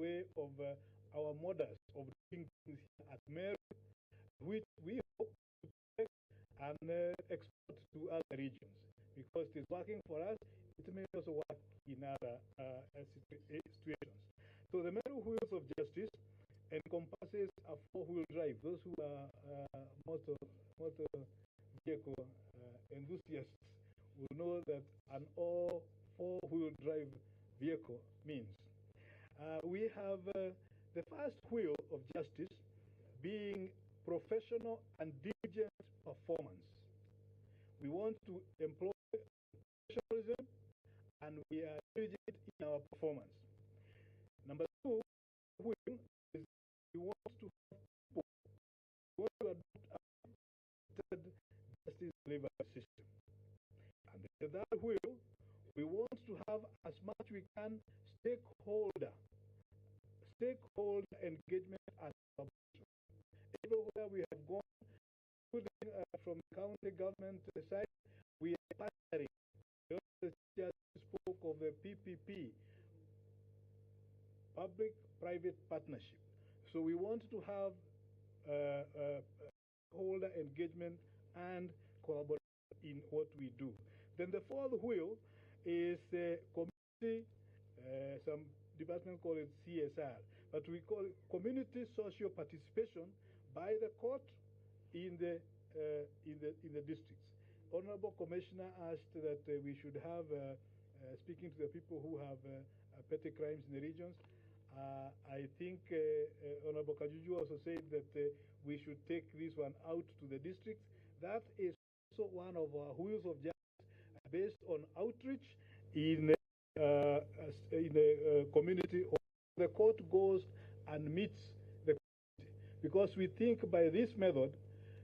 way of our models of doing things here at Meru, which we hope to take and export to other regions. Because it is working for us, it may also work in other situations. So the Meru Wheels of Justice encompasses a four-wheel drive. Those who are motor vehicle enthusiasts will know that an all four-wheel drive vehicle means. We have the first wheel of justice being professional and diligent performance. We want to employ professionalism and we are diligent in our performance. Number two, wheel is we want to have people. We want to adopt a justice delivery system. And the third wheel, we want to have as much we can stakeholder engagement as possible. Everywhere we have gone, including from the county government side, we are partnering. The just spoke of the PPP, public-private partnership. So we want to have stakeholder engagement and collaboration in what we do. Then the fourth wheel is community, some department call it CSR, but we call it community social participation by the court in the districts. Honorable Commissioner asked that we should have, speaking to the people who have petty crimes in the regions, I think Honorable Kajuju also said that we should take this one out to the districts. That is also one of our wheels of justice based on outreach in the community. The court goes and meets the community because we think by this method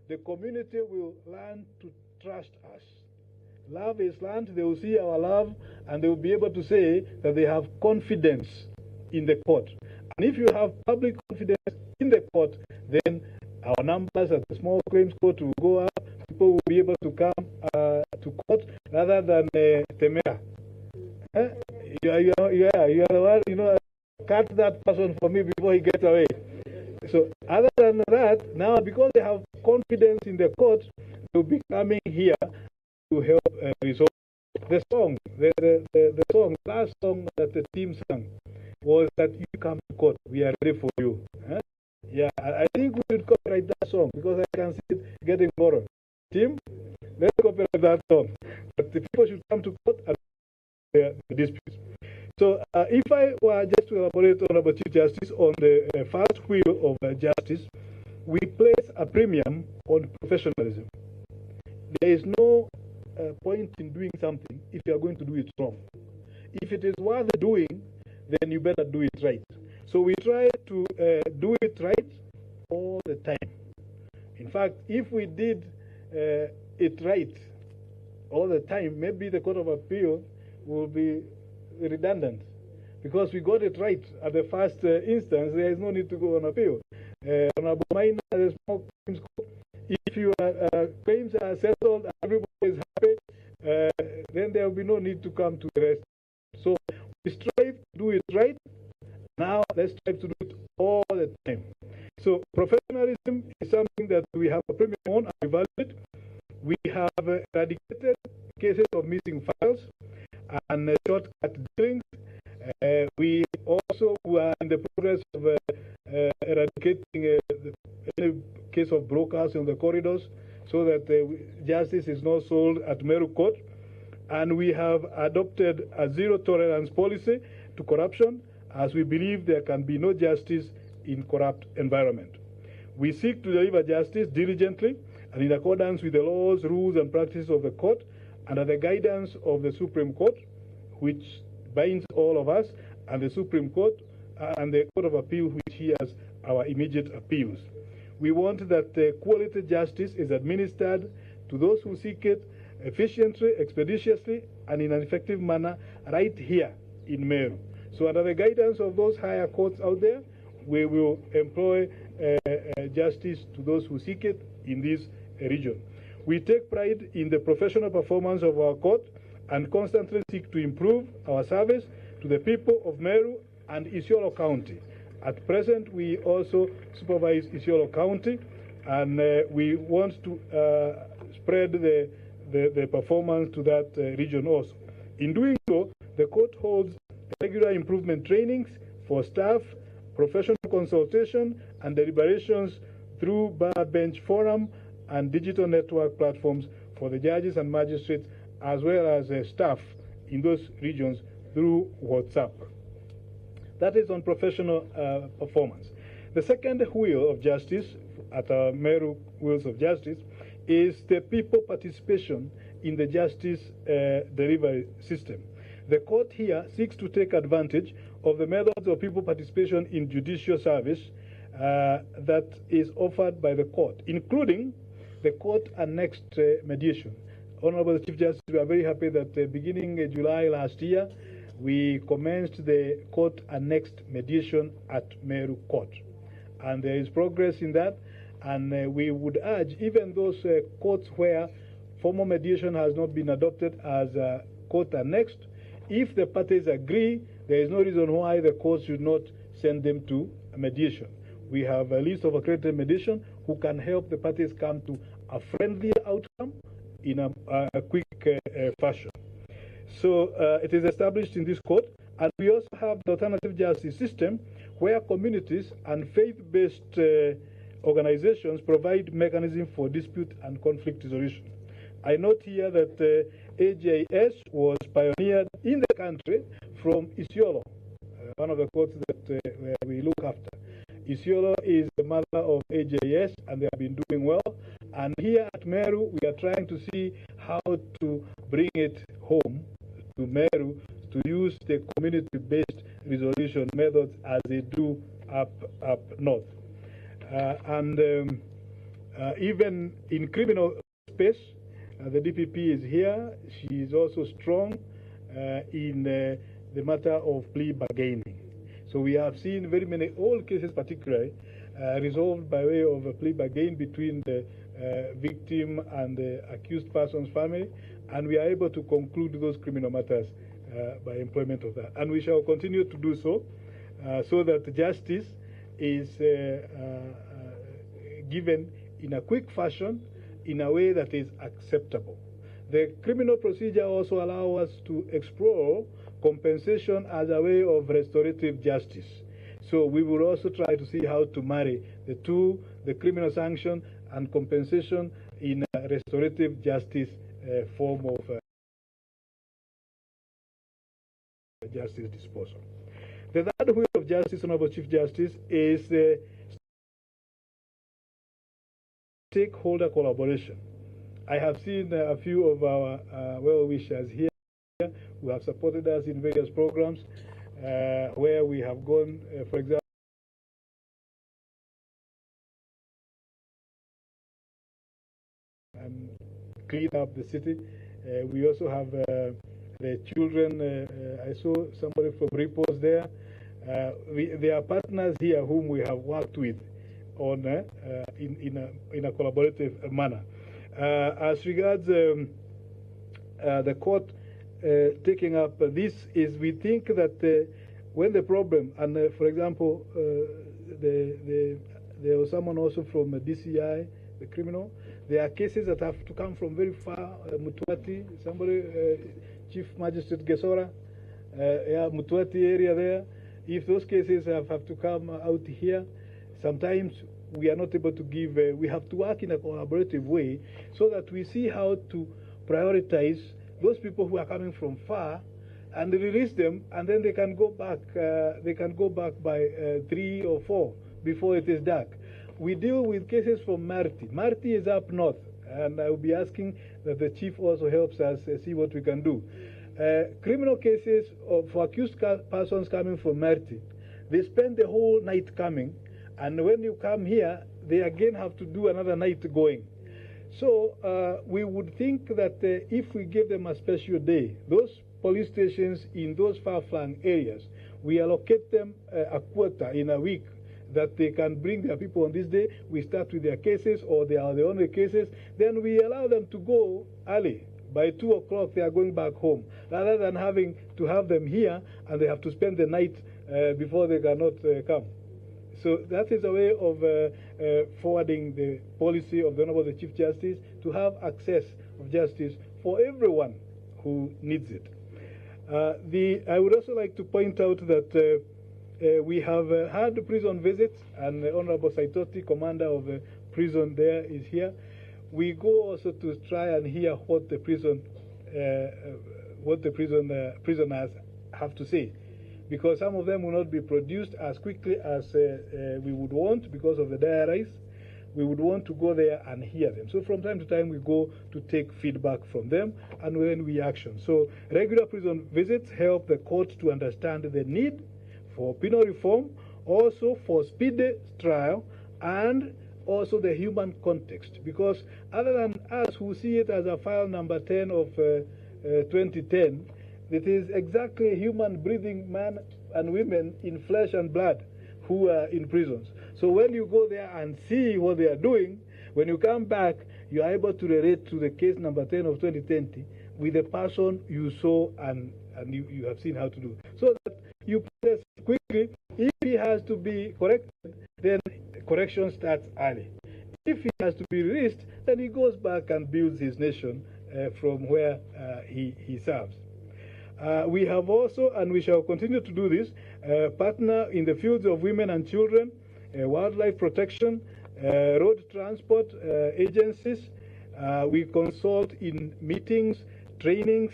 the community will learn to trust us. Love is learned, they will see our love and they will be able to say that they have confidence in the court. And if you have public confidence in the court, then our numbers at the small claims court will go up. People will be able to come to court rather than Temera. You are the one, cut that person for me before he gets away. So other than that, now because they have confidence in the court, they will be coming here to help resolve. The song, the song, last song that the team sang was that you come to court, we are ready for you. Yeah, I think we should copyright that song because I can see it getting borrowed. Team, let's copyright that song. But the people should come to court and the disputes. So if I were just to elaborate on about Chief Justice on the first wheel of justice, we place a premium on professionalism. There is no point in doing something if you are going to do it wrong. If it is worth doing, then you better do it right. So we try to do it right all the time. In fact, if we did it right all the time, maybe the Court of Appeal will be redundant because we got it right at the first instance. There is no need to go on appeal. On a minor, the small claims court, if your claims are settled, everybody is happy, then there will be no need to come to the rest. So we strive to do it right. Now let's strive to do it all the time. So professionalism is something that we have a premium on and evaluate. We have eradicated cases of missing files and shortcut dealings. We also are in the process of eradicating any case of brokers in the corridors so that justice is not sold at Meru Court. And we have adopted a zero tolerance policy to corruption as we believe there can be no justice in corrupt environment. We seek to deliver justice diligently and in accordance with the laws, rules, and practices of the court under the guidance of the Supreme Court, which binds all of us, and the Supreme Court and the Court of Appeal, which hears our immediate appeals. We want that quality justice is administered to those who seek it efficiently, expeditiously, and in an effective manner right here in Meru. So under the guidance of those higher courts out there, we will employ justice to those who seek it in this region. We take pride in the professional performance of our court and constantly seek to improve our service to the people of Meru and Isiolo County. At present, we also supervise Isiolo County, and we want to spread the performance to that region also. In doing so, the court holds regular improvement trainings for staff, professional consultation, and deliberations through bar bench forum and digital network platforms for the judges and magistrates, as well as staff in those regions through WhatsApp. That is on professional performance. The second wheel of justice at our Meru Wheels of Justice is the people participation in the justice delivery system. The court here seeks to take advantage of the methods of people participation in judicial service that is offered by the court, including the court-annexed mediation. Honorable Chief Justice, we are very happy that beginning July last year, we commenced the court-annexed mediation at Meru Court. And there is progress in that, and we would urge even those courts where formal mediation has not been adopted as court-annexed, if the parties agree, there is no reason why the courts should not send them to mediation. We have a list of accredited mediation who can help the parties come to a friendly outcome in a quick fashion. So it is established in this court, and we also have the alternative justice system where communities and faith-based organizations provide mechanisms for dispute and conflict resolution. I note here that AJS was pioneered in the country from Isiolo, one of the courts that we look after. Isiolo is the mother of AJS, and they have been doing well. And here at Meru, we are trying to see how to bring it home to Meru to use the community-based resolution methods as they do up north. Even in criminal space, the DPP is here. She is also strong in the matter of plea bargaining. So we have seen very many old cases, particularly resolved by way of a plea bargain between the victim and the accused person's family, and we are able to conclude those criminal matters by employment of that. And we shall continue to do so, so that justice is given in a quick fashion, in a way that is acceptable. The criminal procedure also allows us to explore compensation as a way of restorative justice. So we will also try to see how to marry the two, the criminal sanction and compensation, in a restorative justice form of justice disposal. The third wheel of justice, Honorable Chief Justice, is stakeholder collaboration. I have seen a few of our well-wishers here who have supported us in various programs where we have gone, for example, and clean up the city. We also have the children. I saw somebody from Repos there. They are partners here whom we have worked with on in a collaborative manner. As regards the court taking up this, is we think that when the problem, and for example, there was someone also from DCI, the criminal, there are cases that have to come from very far, Mutwati, somebody, Chief Magistrate Gesora, yeah, Mutwati area there. If those cases have to come out here, sometimes we are not able to give, we have to work in a collaborative way so that we see how to prioritize those people who are coming from far and release them, and then they can go back. They can go back by 3 or 4 before it is dark. We deal with cases from Marti. Marti is up north, and I will be asking that the chief also helps us see what we can do. Criminal cases for accused persons coming from Marti, they spend the whole night coming, and when you come here, they again have to do another night going. So we would think that if we give them a special day, those police stations in those far-flung areas, we allocate them a quota in a week that they can bring their people on this day. We start with their cases, or they are the only cases. Then we allow them to go early. By 2 o'clock, they are going back home, rather than having to have them here and they have to spend the night before they cannot come. So that is a way of forwarding the policy of the Honorable Chief Justice to have access of justice for everyone who needs it. I would also like to point out that we have had prison visits, and the Honorable Saitoti, commander of the prison there, is here. We go also to try and hear what the prisoners have to say, because some of them will not be produced as quickly as we would want because of the diaries. We would want to go there and hear them. So from time to time, we go to take feedback from them, and then we action. So regular prison visits help the court to understand the need for penal reform, also for speedy trial, and also the human context. Because other than us who see it as a file number 10 of 2010, it is exactly human breathing men and women in flesh and blood who are in prisons. So when you go there and see what they are doing, when you come back, you are able to relate to the case number 10 of 2020 with the person you saw and you have seen how to do. So that you process quickly. If he has to be corrected, then correction starts early. If he has to be released, then he goes back and builds his nation from where he serves. We have also, and we shall continue to do this, partner in the fields of women and children, wildlife protection, road transport agencies. We consult in meetings, trainings,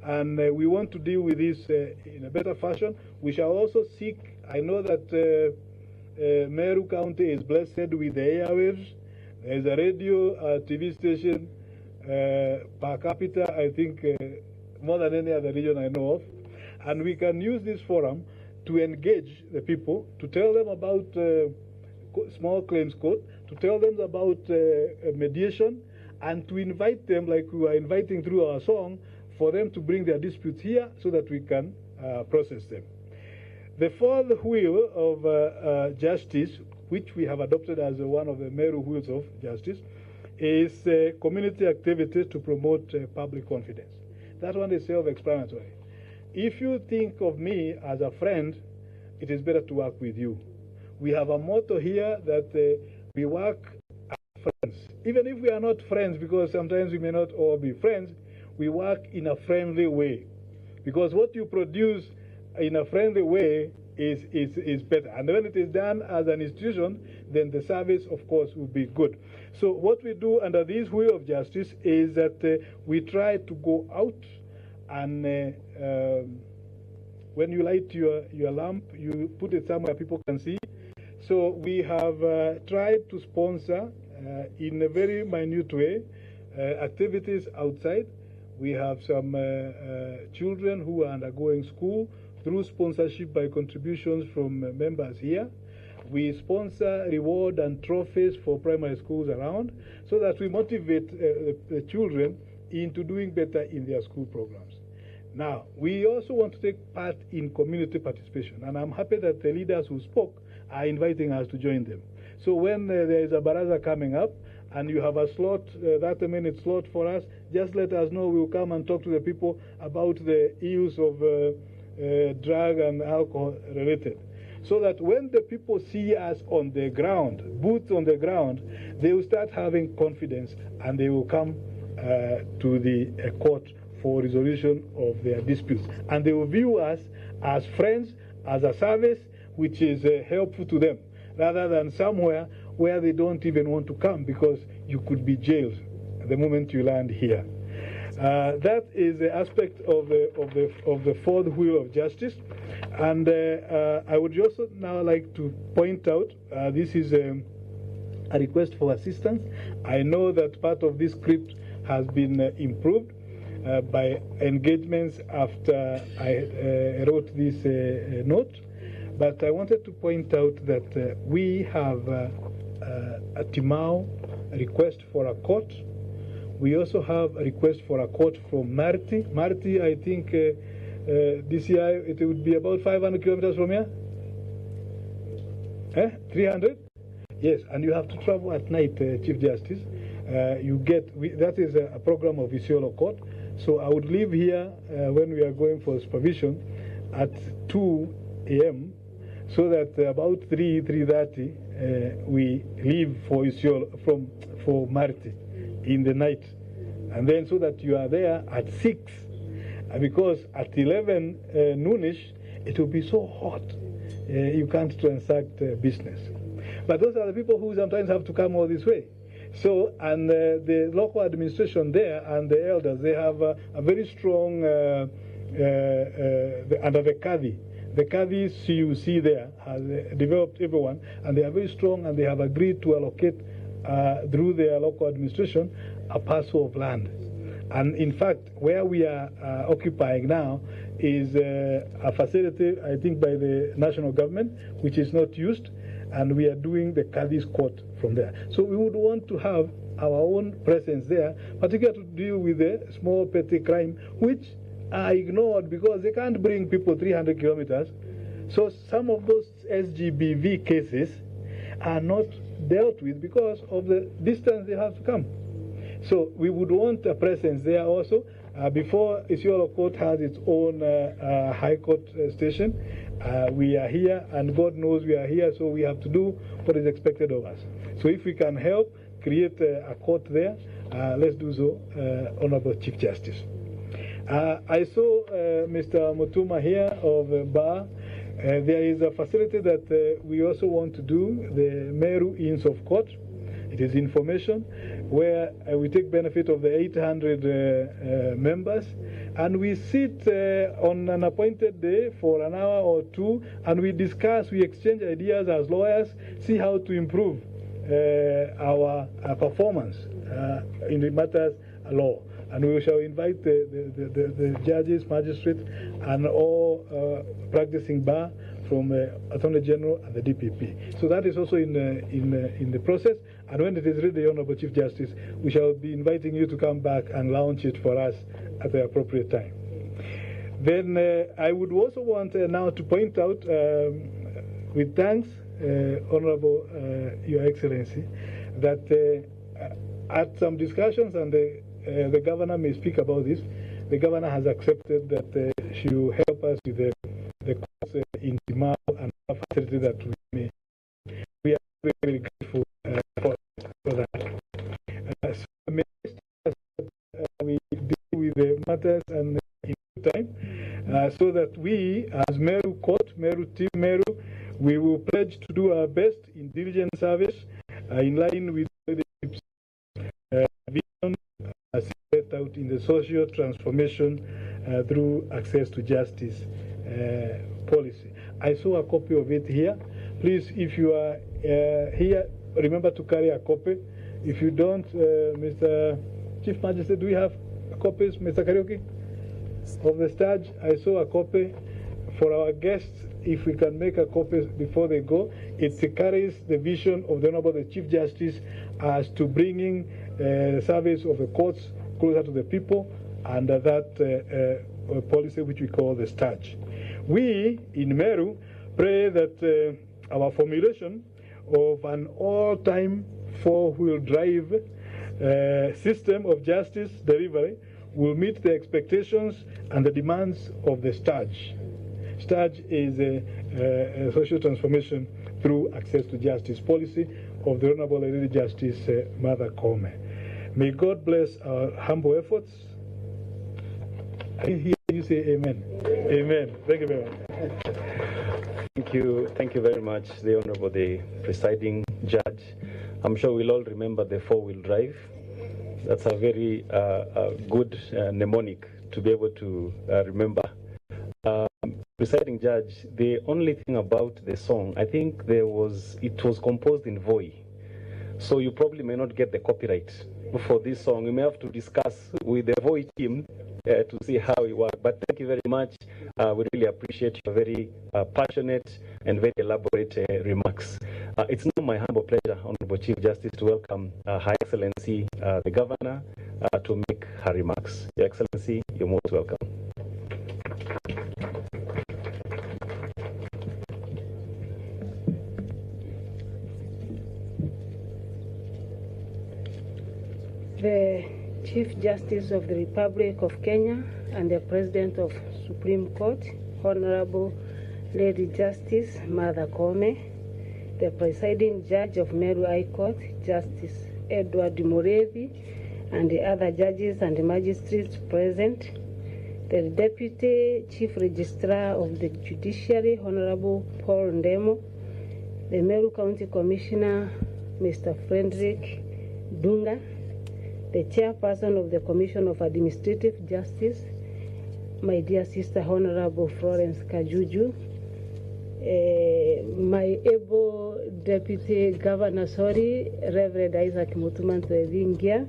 and we want to deal with this in a better fashion. We shall also seek, I know that Meru County is blessed with the airwaves. There is a radio, TV station per capita, I think, more than any other region I know of. And we can use this forum to engage the people, to tell them about small claims court, to tell them about mediation, and to invite them, like we are inviting through our song, for them to bring their disputes here so that we can process them. The fourth wheel of justice, which we have adopted as one of the Meru wheels of justice, is community activities to promote public confidence. That one is self-explanatory. If you think of me as a friend, it is better to work with you. We have a motto here that we work as friends. Even if we are not friends, because sometimes we may not all be friends, we work in a friendly way. Because what you produce in a friendly way is better. And when it is done as an institution, then the service, of course, will be good. So what we do under this wheel of justice is that we try to go out and when you light your lamp, you put it somewhere people can see. So we have tried to sponsor in a very minute way activities outside. We have some children who are undergoing school through sponsorship by contributions from members here. We sponsor reward and trophies for primary schools around so that we motivate the children into doing better in their school programs. Now, we also want to take part in community participation, and I'm happy that the leaders who spoke are inviting us to join them. So when there is a baraza coming up and you have a slot, 30-minute slot for us, just let us know. We'll come and talk to the people about the use of drug and alcohol related. So that when the people see us on the ground, boots on the ground, they will start having confidence and they will come to the court for resolution of their disputes. And they will view us as friends, as a service which is helpful to them, rather than somewhere where they don't even want to come because you could be jailed the moment you land here. That is the aspect of the fourth wheel of justice. And I would also now like to point out, this is a request for assistance. I know that part of this script has been improved by engagements after I wrote this note. But I wanted to point out that we have a Timau request for a court. We also have a request for a court from Marti. Marti, I think DCI, it would be about 500 kilometers from here? 300? Yes, and you have to travel at night, Chief Justice. That is a program of Isiolo Court. So I would leave here when we are going for supervision at 2 a.m. so that about 3:30 we leave for for Marti in the night, and then so that you are there at 6, because at 11 noonish it will be so hot you can't transact business. But those are the people who sometimes have to come all this way. So, and the local administration there and the elders, they have a very strong, under the Kadi. The Kadi CUC there has developed everyone, and they are very strong, and they have agreed to allocate through their local administration a parcel of land. And in fact, where we are occupying now is a facility, I think, by the national government, which is not used, and we are doing the Kadi's court from there. So we would want to have our own presence there, particularly to deal with the small petty crime, which are ignored because they can't bring people 300 kilometers. So some of those SGBV cases are not dealt with because of the distance they have to come. So we would want a presence there also. Before Isiolo Court has its own High Court station, we are here, and God knows we are here, so we have to do what is expected of us. So if we can help create a court there, let's do so, Honorable Chief Justice. I saw Mr. Mutuma here of Bar. There is a facility that we also want to do, the Meru Inns of Court. It is information where we take benefit of the 800 members, and we sit on an appointed day for an hour or two, and we discuss, we exchange ideas as lawyers, see how to improve our performance in the matters of law. And we shall invite the judges, magistrates, and all practicing bar from Attorney General and the DPP. So that is also in the process. And when it is ready, Honorable Chief Justice, we shall be inviting you to come back and launch it for us at the appropriate time. Then I would also want now to point out, with thanks, Honorable Your Excellency, that at some discussions, and the governor may speak about this, the governor has accepted that she will help us with the course in Timau and a facility that we may. We are very, very grateful for that. So we deal with the matters and in time, so that we, as Meru Court, Meru Team Meru, we will pledge to do our best in diligent service in line with the vision set out in the social transformation through access to justice policy. I saw a copy of it here. Please, if you are here, remember to carry a copy. If you don't, Mr. Chief Magistrate, do we have copies, Mr. Karaoke, of the stage? I saw a copy for our guests. If we can make a copy before they go, it carries the vision of the Honorable Chief Justice as to bringing the service of the courts closer to the people, and that policy which we call the STARCH. We in Meru pray that our formulation of an all-time four-wheel drive system of justice delivery will meet the expectations and the demands of the STARCH. STARCH is a social transformation through access to justice policy of the Honorable Lady Justice Mother Koome. May God bless our humble efforts. I hear you say amen. Amen. Thank you very much. Thank you very much, the Honorable the presiding judge. I'm sure we'll all remember the four-wheel drive. That's a very good mnemonic to be able to remember. Presiding judge, the only thing about the song, I think it was composed in Voi. So you probably may not get the copyright for this song. You may have to discuss with the Voi team to see how it works. But thank you very much. We really appreciate your very passionate and very elaborate remarks. It's now my humble pleasure, Honorable Chief Justice, to welcome Her Excellency, the Governor, to make her remarks. Your Excellency, you're most welcome. The Chief Justice of the Republic of Kenya and the President of Supreme Court, Honorable Lady Justice Mother Koome, the presiding judge of Meru High Court, Justice Edward Murevi, and the other judges and magistrates present, the Deputy Chief Registrar of the Judiciary, Honorable Paul Ndemo, the Meru County Commissioner, Mr. Frederick Dunga, the Chairperson of the Commission of Administrative Justice, my dear sister, Honorable Florence Kajuju, my able Deputy Governor, Reverend Isaac Mutumantu-Evingia,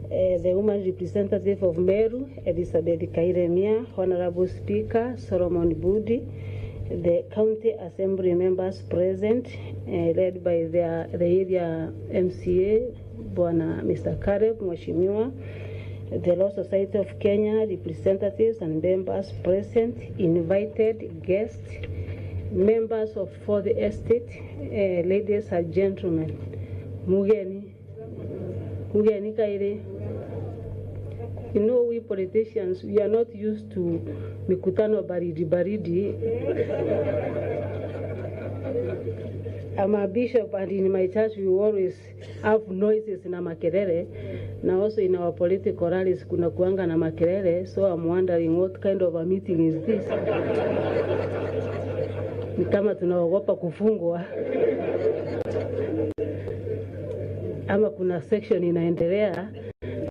the woman representative of Meru, Elizabeth Kairemia, Honorable Speaker, Solomon Budi, the County Assembly members present, led by the area MCA, Bwana Mr. Kareb Mweshimiwa, the Law Society of Kenya representatives and members present, invited guests, members of For the Estate, ladies and gentlemen, Mugeni Kaire. You know, we politicians, we are not used to mikutano baridi. I'm a bishop, and in my church we always have noises na makelele. Now also in our political rallies kuna kuanga na makelele, so I'm wondering what kind of a meeting is this? Ni kama tunaogopa kufungwa ama kuna section inaendelea,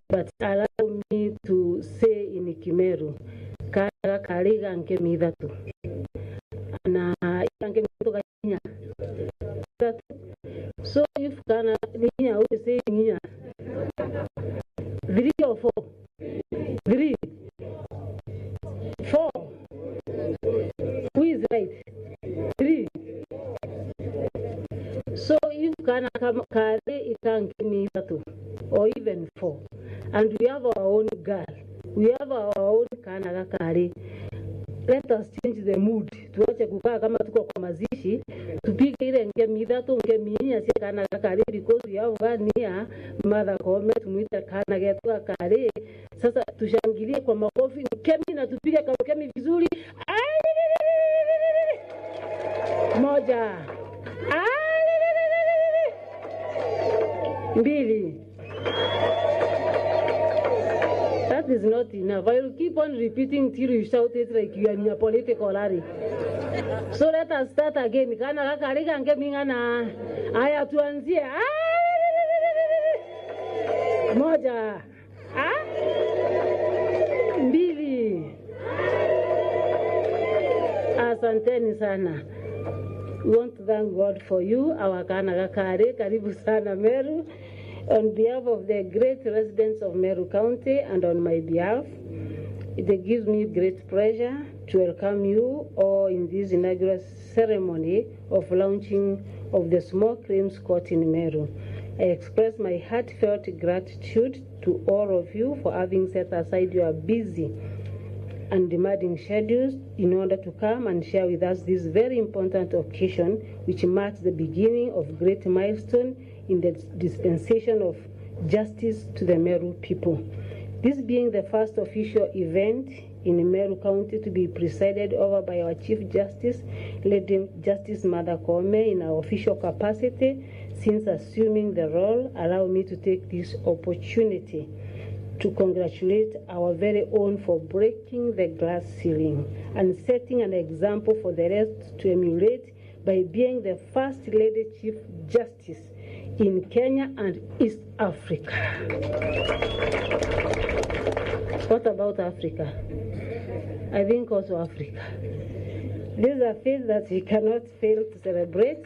but allow me to say in Kimeru, kaka kaliga nke midatu na nke midatu kanya. So if kana niya we say niya 3 or 4 3 4 who is right 3. So if kana kale ikanke midatu or even 4, and we have our own girl, we have our own kana kakari, let us change the mood. Tuache kukaa kama tuko kwa mazishi, tupige ile nge midatu nge minya si kana kakari, because we have one here, Mother Koome, tumuita kana getu kakari. Sasa tushangilie kwa makofi, kemi na tupige kwa kemi vizuri. Moja, mbili. That is not enough. I will keep on repeating till you shout it like you are in a political rally. So let us start again. Kana kakari kange mingana. Aya tuanzie. Moja. Mbili. Asanteni sana. We want to thank God for you, our kana kakari. Karibu sana Meru. On behalf of the great residents of Meru County and on my behalf, it gives me great pleasure to welcome you all in this inaugural ceremony of launching of the Small Claims Court in Meru. I express my heartfelt gratitude to all of you for having set aside your busy and demanding schedules in order to come and share with us this very important occasion, which marks the beginning of great milestone in the dispensation of justice to the Meru people. This being the first official event in Meru County to be presided over by our Chief Justice, Lady Justice Mother Koome, in our official capacity since assuming the role, allow me to take this opportunity to congratulate our very own for breaking the glass ceiling and setting an example for the rest to emulate by being the First Lady Chief Justice in Kenya and East Africa. What about Africa? I think also Africa. These are feats that we cannot fail to celebrate.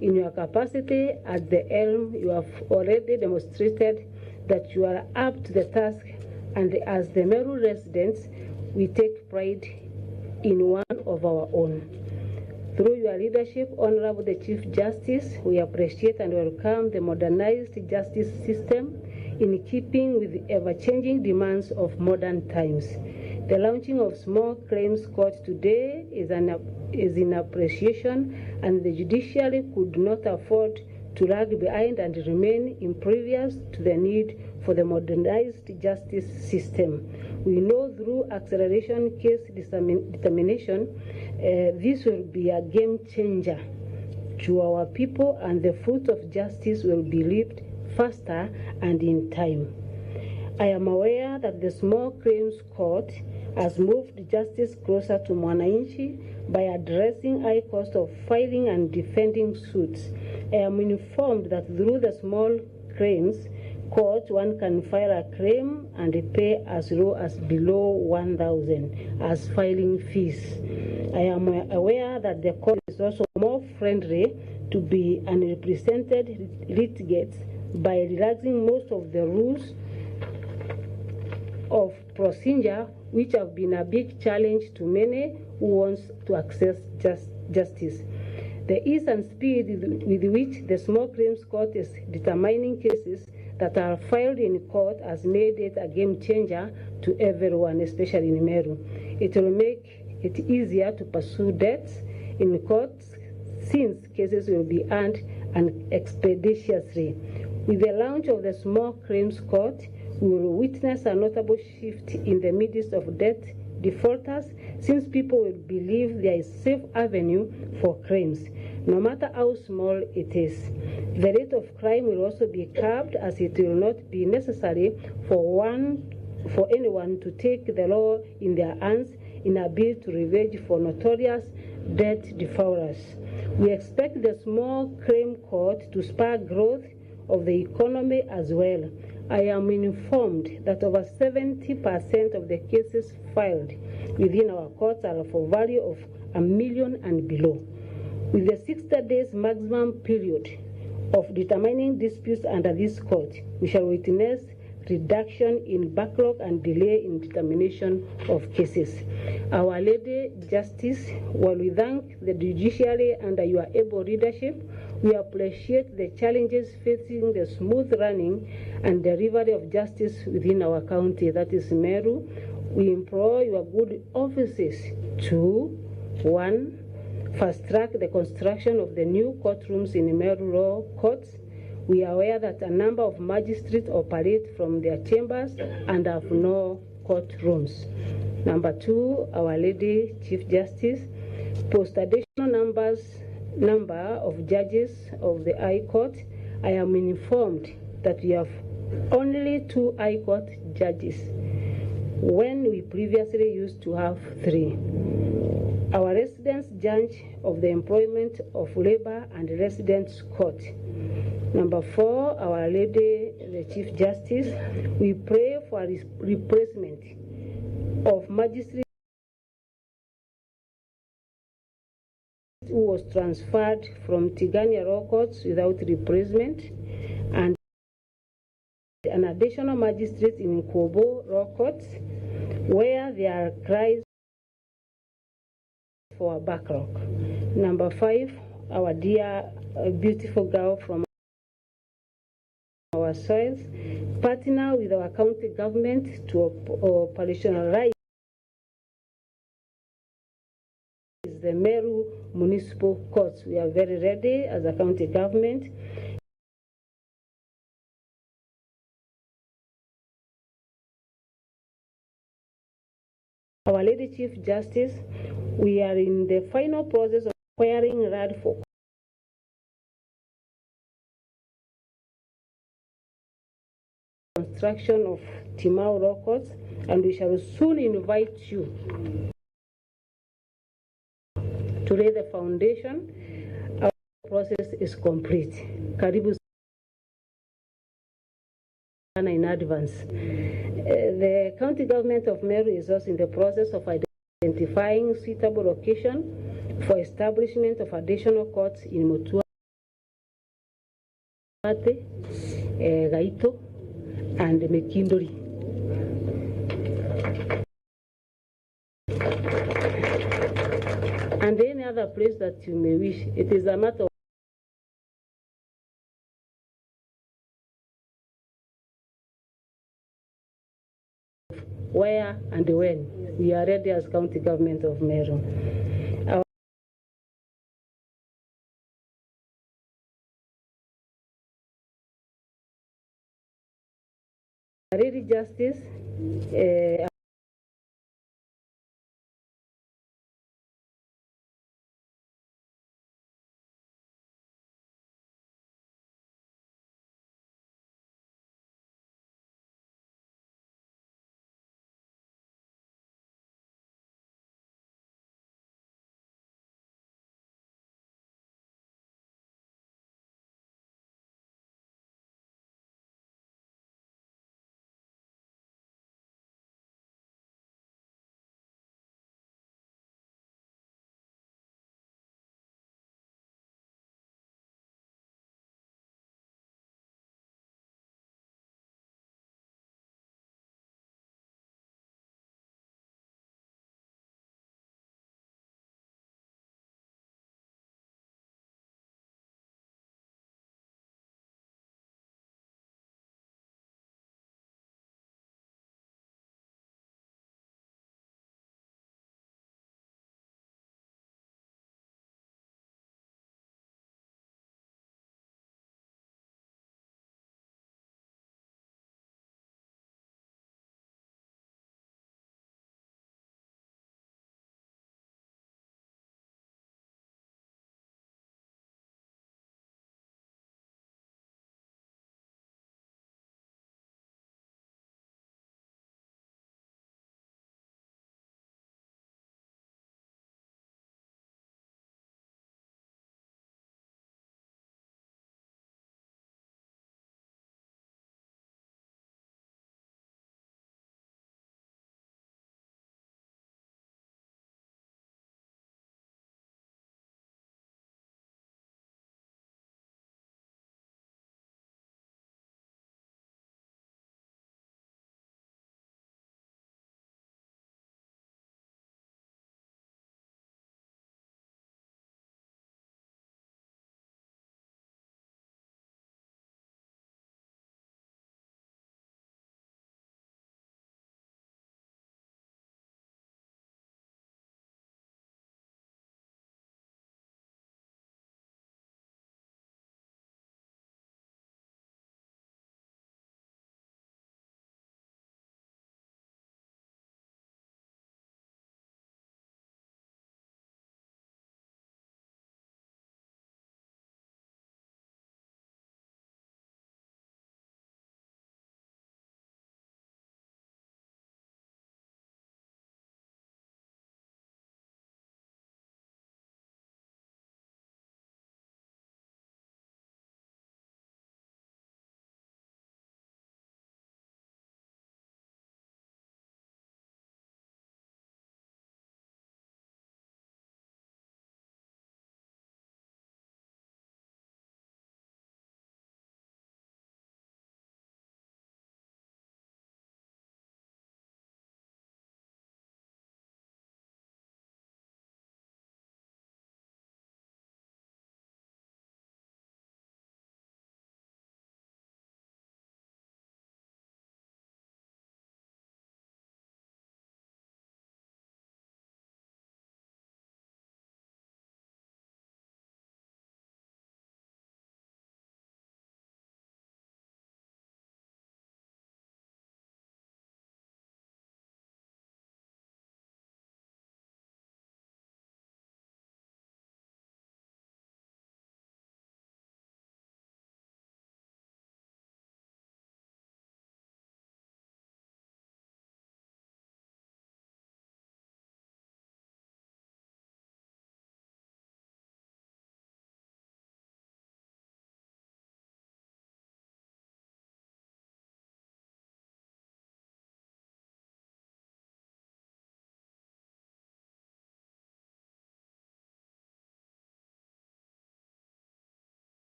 In your capacity at the helm, you have already demonstrated that you are up to the task, and as the Meru residents, we take pride in one of our own. Through your leadership, Honorable the Chief Justice, we appreciate and welcome the modernized justice system in keeping with the ever-changing demands of modern times. The launching of Small Claims Court today is in appreciation, and the judiciary could not afford to lag behind and remain impervious to the need for the modernized justice system. We know through acceleration case determination, this will be a game changer to our people, and the fruit of justice will be reaped faster and in time. I am aware that the Small Claims Court has moved justice closer to Mwananchi by addressing high cost of filing and defending suits. I am informed that through the Small Claims Court, one can file a claim and pay as low as below 1,000 as filing fees. I am aware that the court is also more friendly to be unrepresented litigants by relaxing most of the rules of procedure, which have been a big challenge to many who want to access justice. The ease and speed with which the Small Claims Court is determining cases that are filed in court has made it a game changer to everyone, especially in Meru. It will make it easier to pursue debts in courts since cases will be earned and expeditiously. With the launch of the Small Claims Court, we will witness a notable shift in the midst of debt defaulters, since people will believe there is a safe avenue for claims, no matter how small it is. The rate of crime will also be curbed, as it will not be necessary for anyone to take the law in their hands in a bid to revenge for notorious debt defaulters. We expect the Small Claim Court to spur growth of the economy as well. I am informed that over 70% of the cases filed within our courts are for value of $1 million and below. With the 60 days maximum period of determining disputes under this court, we shall witness reduction in backlog and delay in determination of cases. Our Lady Justice, while we thank the judiciary under your able leadership, we appreciate the challenges facing the smooth running and delivery of justice within our county, that is Meru. We implore your good offices to 1. Fast-track the construction of the new courtrooms in Meru Law Courts. We are aware that a number of magistrates operate from their chambers and have no courtrooms. Number 2, Our Lady Chief Justice, post additional number of judges of the High Court. I am informed that we have only 2 High Court judges, when we previously used to have 3. Our residence judge of the Employment of Labor and Residence Court. Number 4, Our Lady, the Chief Justice, we pray for a replacement of magistrates who was transferred from Tigania Law Courts without replacement, and an additional magistrate in Koome Law Courts, where there are cries for a backlog. Number 5, our dear beautiful girl from our soils, partner with our county government to operationalize the Meru Municipal Courts. We are very ready as a county government. Our Lady Chief Justice, we are in the final process of acquiring land for construction of Timau Law Courts, and we shall soon invite you to lay the foundation. Our process is complete. Karibu sana in advance. The county government of Meru is also in the process of identifying suitable location for establishment of additional courts in Mutuate, Gaito, and Mekindori. And any other place that you may wish. It is a matter of where and when. We are ready as county government of Meru. really justice.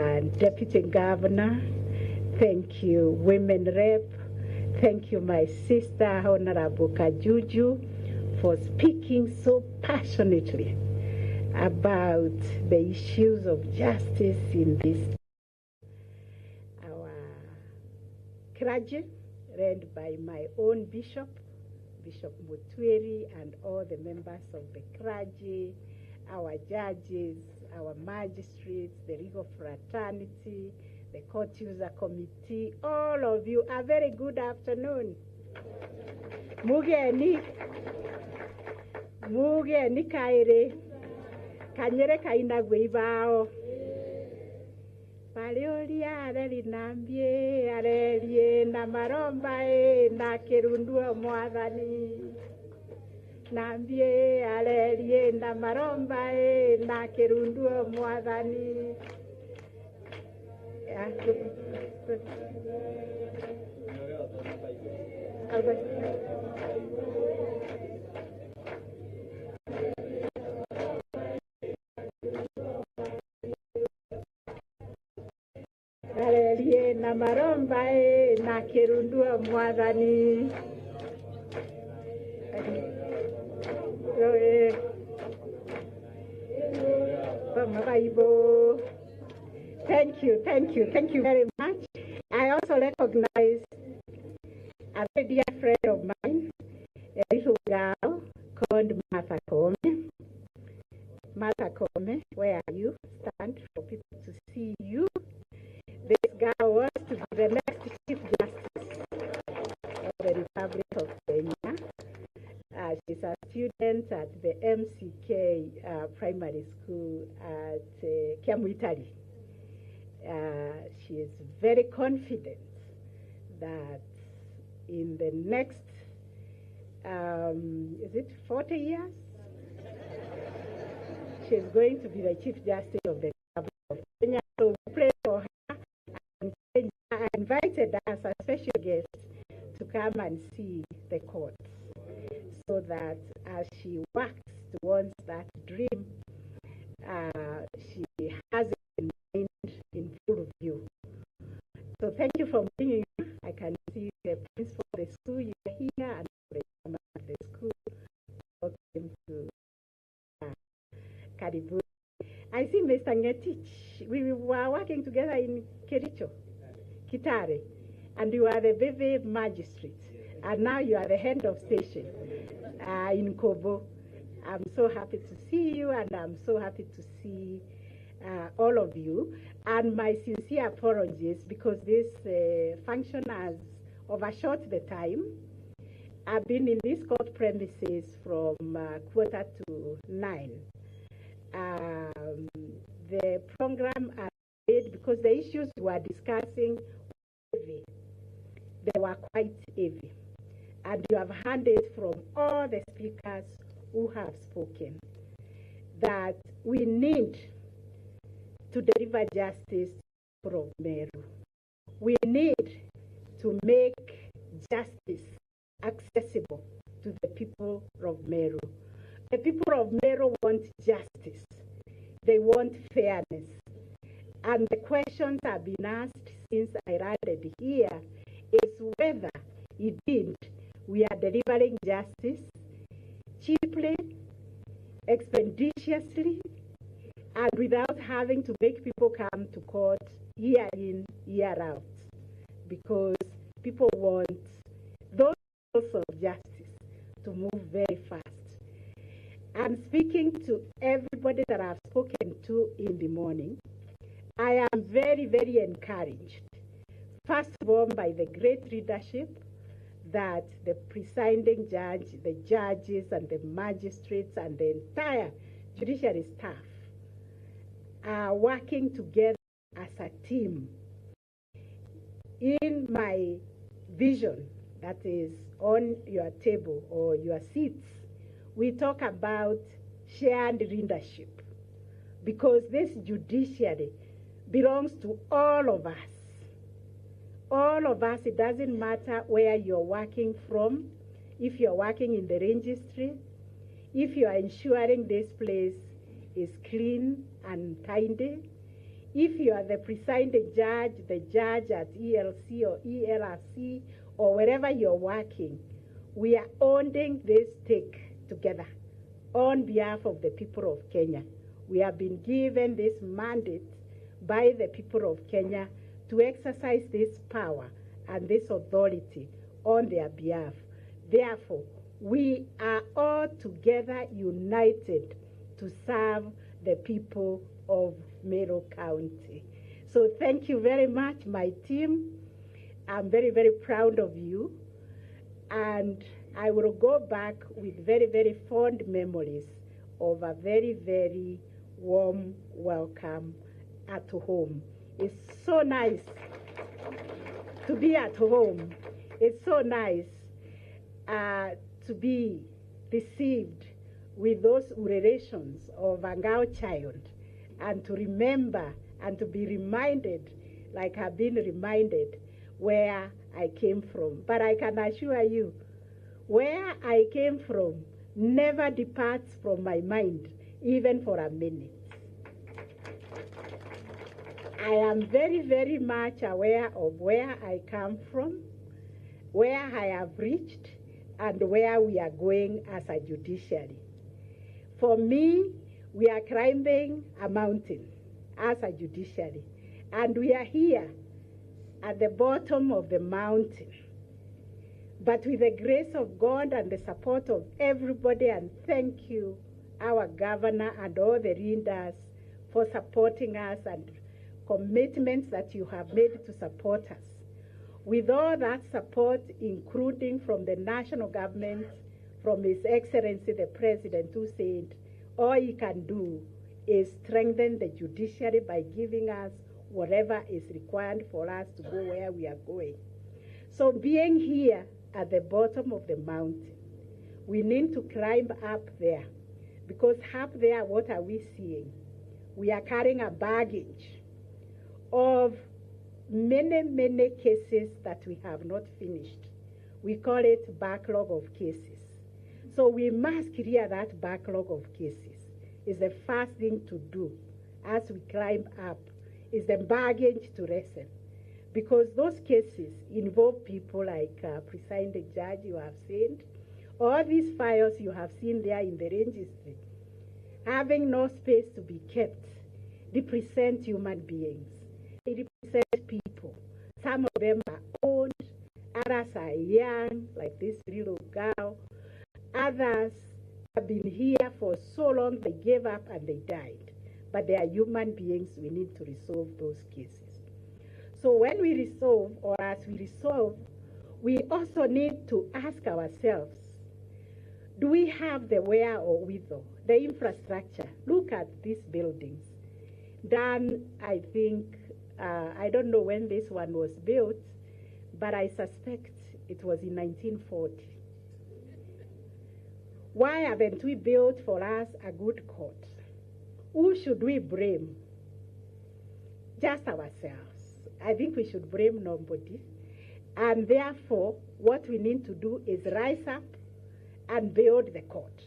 and Deputy Governor. Thank you, Women Rep. Thank you, my sister, Honorable Kajuju, for speaking so passionately about the issues of justice in this. Our clergy, led by my own bishop, Bishop Mutweri, and all the members of the clergy, our judges, our magistrates, the legal fraternity, the court user committee, all of you, a very good afternoon. Mugeni kaire, kanyere kaina gweibao. Paliolia areli nambie, areli na maromba na kirundua mwadhani. Nambie areli na maromba na kirundua mwadhani. Areli na maromba na kirundua mwadhani. Thank you very much. I also recognize a very dear friend of mine, a little girl called Martha Koome. Martha Koome, where are you? Stand for people to see you. This girl wants to be the next Chief Justice of the Republic of Kenya. She's a student at the MCK Primary School at Kiamwitari. She is very confident that in the next, is it 40 years? She's going to be the Chief Justice of the Republic of Kenya. So we pray for her. I invited her as a special guest to come and see the court, so that as she works towards that dream, she has it in mind in full view. So thank you for bringing her. I can see the principal of the school, you are here, and the chairman of the school. Welcome to Karibu. I see Mr. Ngetich. We were working together in Kericho, Kitare, and you are the VV magistrate, and now you are the head of station in Kobo. I'm so happy to see you, and I'm so happy to see all of you. And my sincere apologies, because this function has overshot the time. I've been in this court premises from 8:45. The program I did, because the issues we were discussing were heavy. They were quite heavy. And you have heard it from all the speakers who have spoken, that we need to deliver justice from Meru. We need to make justice accessible to the people of Meru. The people of Meru want justice. They want fairness. And the questions have been asked since I landed here is whether indeed we are delivering justice cheaply, expeditiously, and without having to make people come to court year in, year out. Because people want those sorts of justice to move very fast. And speaking to everybody that I've spoken to in the morning, I am very, very encouraged. First of all, by the great leadership that the presiding judge, the judges, and the magistrates, and the entire judiciary staff are working together as a team. In my vision that is on your table or your seats, we talk about shared leadership, because this judiciary belongs to all of us. All of us, it doesn't matter where you're working from, if you're working in the registry, if you are ensuring this place is clean and tidy, if you are the presiding judge, the judge at ELC or ELRC, or wherever you're working, we are owning this stake together on behalf of the people of Kenya. We have been given this mandate by the people of Kenya to exercise this power and this authority on their behalf. Therefore, we are all together united to serve the people of Meru County. So thank you very much, my team. I'm very, very proud of you. And I will go back with very, very fond memories of a very, very warm welcome at home. It's so nice to be at home. It's so nice to be received with those relations of a girl child, and to remember and to be reminded, like I've been reminded, where I came from. But I can assure you, where I came from never departs from my mind, even for a minute. I am very, very much aware of where I come from, where I have reached, and where we are going as a judiciary. For me, we are climbing a mountain as a judiciary, and we are here at the bottom of the mountain. But with the grace of God and the support of everybody, and thank you, our governor and all the leaders, for supporting us and commitments that you have made to support us. With all that support, including from the national government, from His Excellency the President, who said all he can do is strengthen the judiciary by giving us whatever is required for us to go where we are going. So being here at the bottom of the mountain, we need to climb up there, because up there, what are we seeing? We are carrying a baggage of many, many cases that we have not finished. We call it backlog of cases. So we must clear that backlog of cases. It's the first thing to do as we climb up, is the baggage to wrestle. Because those cases involve people like presiding judge you have seen, all these files you have seen there in the registry, having no space to be kept, represent human beings. They represent people. Some of them are old, others are young, like this little girl. Others have been here for so long they gave up and they died. But they are human beings. We need to resolve those cases. So when we resolve, or as we resolve, we also need to ask ourselves, do we have the where or withal, the infrastructure? Look at these buildings. Done, I think, I don't know when this one was built, but I suspect it was in 1940. Why haven't we built for us a good court? Who should we blame? Just ourselves. I think we should blame nobody. And therefore, what we need to do is rise up and build the court.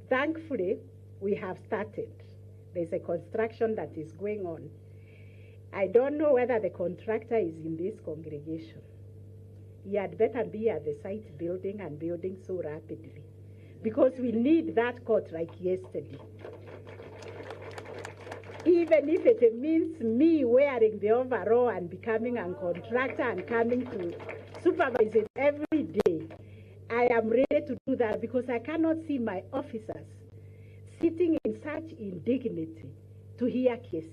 Thankfully, we have started. There's a construction that is going on. I don't know whether the contractor is in this congregation. He had better be at the site building and building so rapidly, because we need that court like yesterday. Even if it means me wearing the overall and becoming a contractor and coming to supervise it every day, I am ready to do that, because I cannot see my officers sitting in such indignity to hear cases.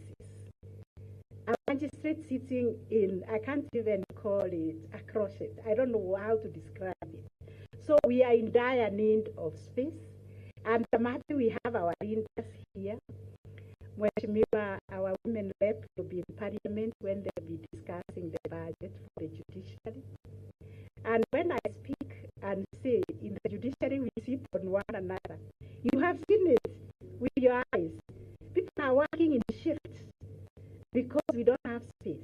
A magistrate sitting in, I can't even call it a crochet. I don't know how to describe it. So we are in dire need of space, and I'm happy we have our leaders here. Mheshimiwa, our women rep will be in Parliament when they'll be discussing the budget for the judiciary. And when I speak and say in the judiciary we sit on one another, you have seen it with your eyes. People are working in shifts because we don't have space.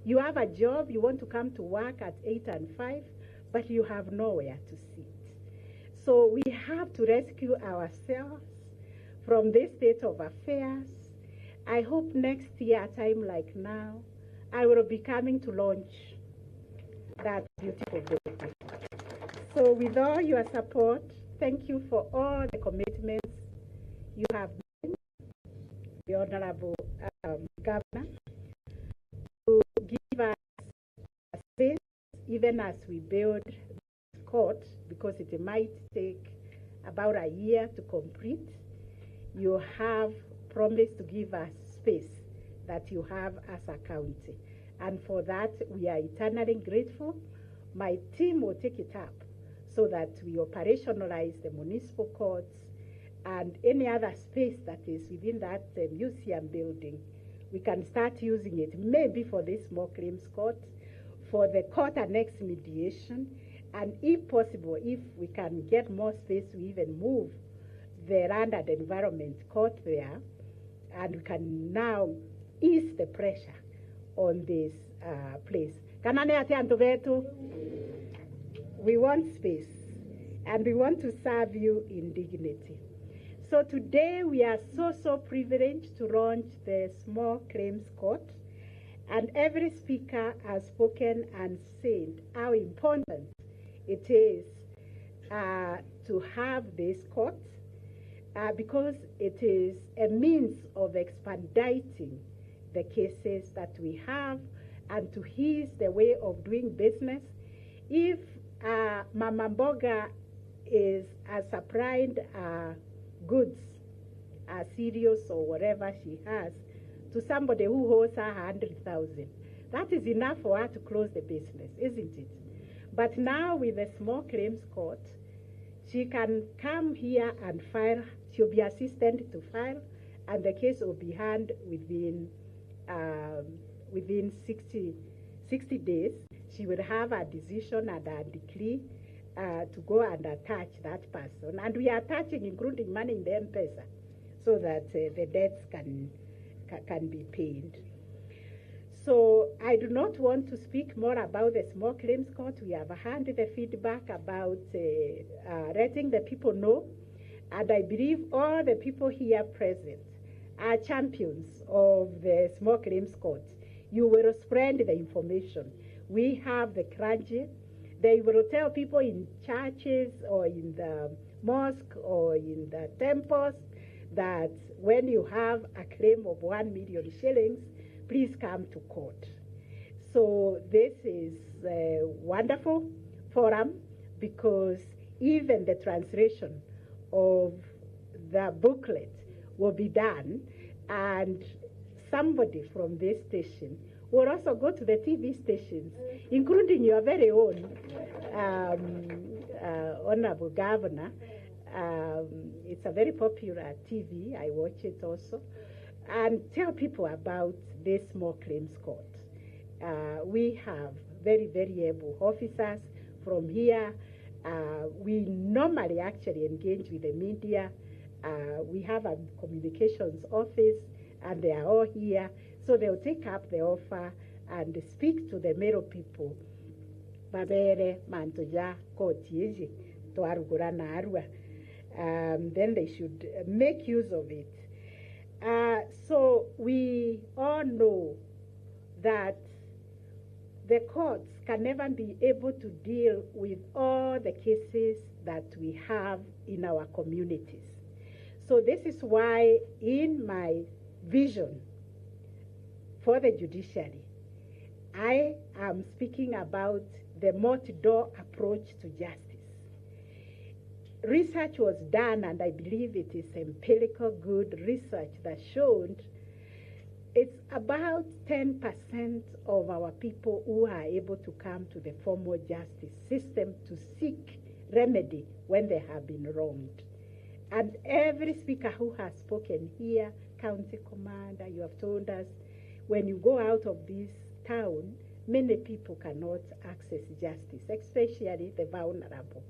You have a job, you want to come to work at 8 and 5, but you have nowhere to sit. So we have to rescue ourselves from this state of affairs I hope next year, a time like now, I will be coming to launch that beautiful building. So with all your support, thank you for all the commitments you have made, the Honorable Governor, to give us a space, even as we build this court, because it might take about a year to complete. You have promised to give us space that you have as a county. And for that, we are eternally grateful. My team will take it up so that we operationalize the municipal courts and any other space that is within that museum building. We can start using it maybe for this small claims court, for the court annex mediation, and if possible, if we can get more space, we even move the land and environment court there, and we can now ease the pressure on this place. We want space, and we want to serve you in dignity. So today we are so privileged to launch the small claims court, and every speaker has spoken and said how important it is to have this court, because it is a means of expediting the cases that we have and to ease the way of doing business. If Mama Mboga is supplying goods, cereals or whatever she has, to somebody who owes her 100,000, that is enough for her to close the business, isn't it? But now with the small claims court, she can come here and file. She'll be assisted to file, and the case will be handled within 60 days. She will have a decision and a decree to go and attach that person. And we are attaching, including money in the M-Pesa, so that the debts can be paid. So I do not want to speak more about the small claims court. We have heard the feedback about letting the people know, and I believe all the people here present are champions of the small claims court. You will spread the information. We have the clergy. They will tell people in churches or in the mosque or in the temples that when you have a claim of 1 million shillings, please come to court. So this is a wonderful forum, because even the translation of the booklet will be done, and somebody from this station will also go to the TV stations, including your very own Honorable Governor. It's a very popular TV. I watch it also. And tell people about this small claims court. We have very able officers from here. We normally actually engage with the media. We have a communications office, and they are all here. So they'll take up the offer and speak to the Meru people. Then they should make use of it. So we all know that the courts can never be able to deal with all the cases that we have in our communities. So this is why in my vision for the judiciary, I am speaking about the multi-door approach to justice. Research was done, and I believe it is empirical good research that showed it's about 10% of our people who are able to come to the formal justice system to seek remedy when they have been wronged. And every speaker who has spoken here, county commander, you have told us, when you go out of this town, many people cannot access justice, especially the vulnerable.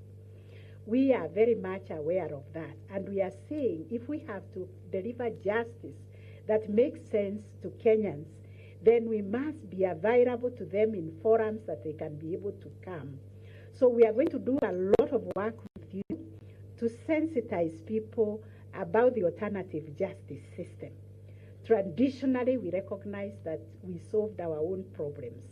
We are very much aware of that, and we are saying if we have to deliver justice that makes sense to Kenyans, then we must be available to them in forums that they can be able to come. So we are going to do a lot of work with you to sensitize people about the alternative justice system, traditionally we recognize that we solved our own problems.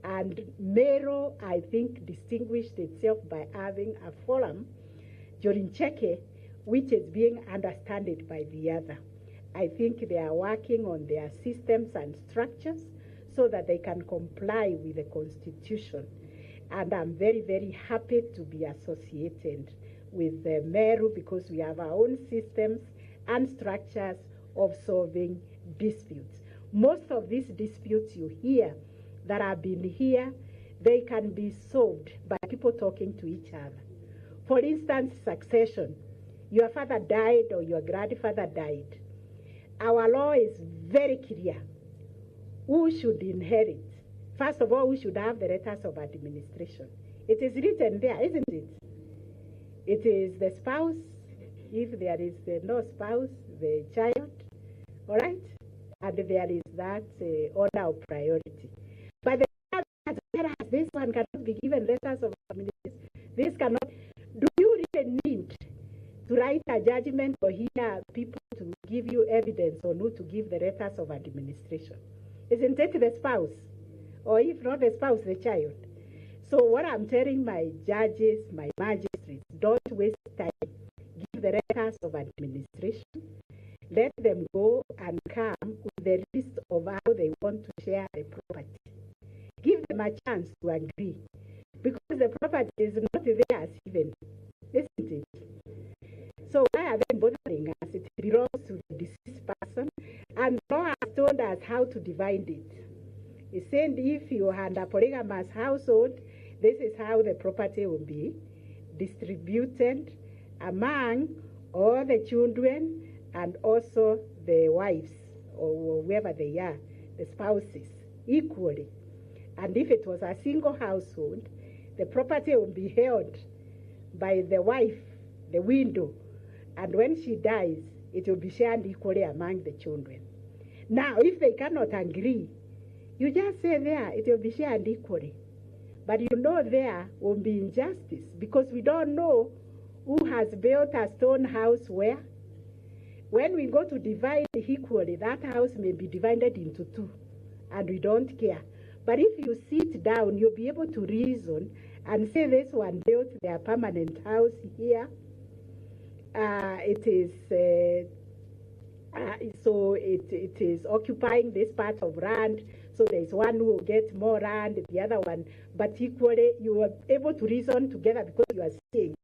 And Meru, I think, distinguished itself by having a forum during Cheke, which is being understood by the other. I think they are working on their systems and structures so that they can comply with the Constitution. And I'm very, very happy to be associated with the Meru because we have our own systems and structures of solving disputes. Most of these disputes you hear that have been here, they can be solved by people talking to each other. For instance, succession. Your father died or your grandfather died. Our law is very clear. Who should inherit? First of all, who should have the letters of administration? It is written there, isn't it? It is the spouse, if there is no spouse, the child, all right? And there is that order of priority. But this one cannot be given letters of administration. This cannot. Do you really need to write a judgment or hear people to give you evidence on who to give the letters of administration? Isn't it the spouse? Or if not the spouse, the child? So what I'm telling my judges, my magistrates, don't waste time. Give the letters of administration. Let them go and come with the list of how they want to share the property. Give them a chance to agree. Because the property is not theirs even. Isn't it? So why are they bothering us? It belongs to the deceased person. And the law has told us how to divide it. It said if you had a polygamous household, this is how the property will be distributed among all the children and also the wives or whoever they are, the spouses, equally. And if it was a single household, the property will be held by the wife, the widow, and when she dies, it will be shared equally among the children. Now, if they cannot agree, you just say there, it will be shared equally. But you know there will be injustice because we don't know who has built a stone house where. When we go to divide equally, that house may be divided into two, and we don't care. But if you sit down, you'll be able to reason and say this one built their permanent house here. It is occupying this part of land. So there's one who will get more land, the other one. But equally, you are able to reason together because you are seeing.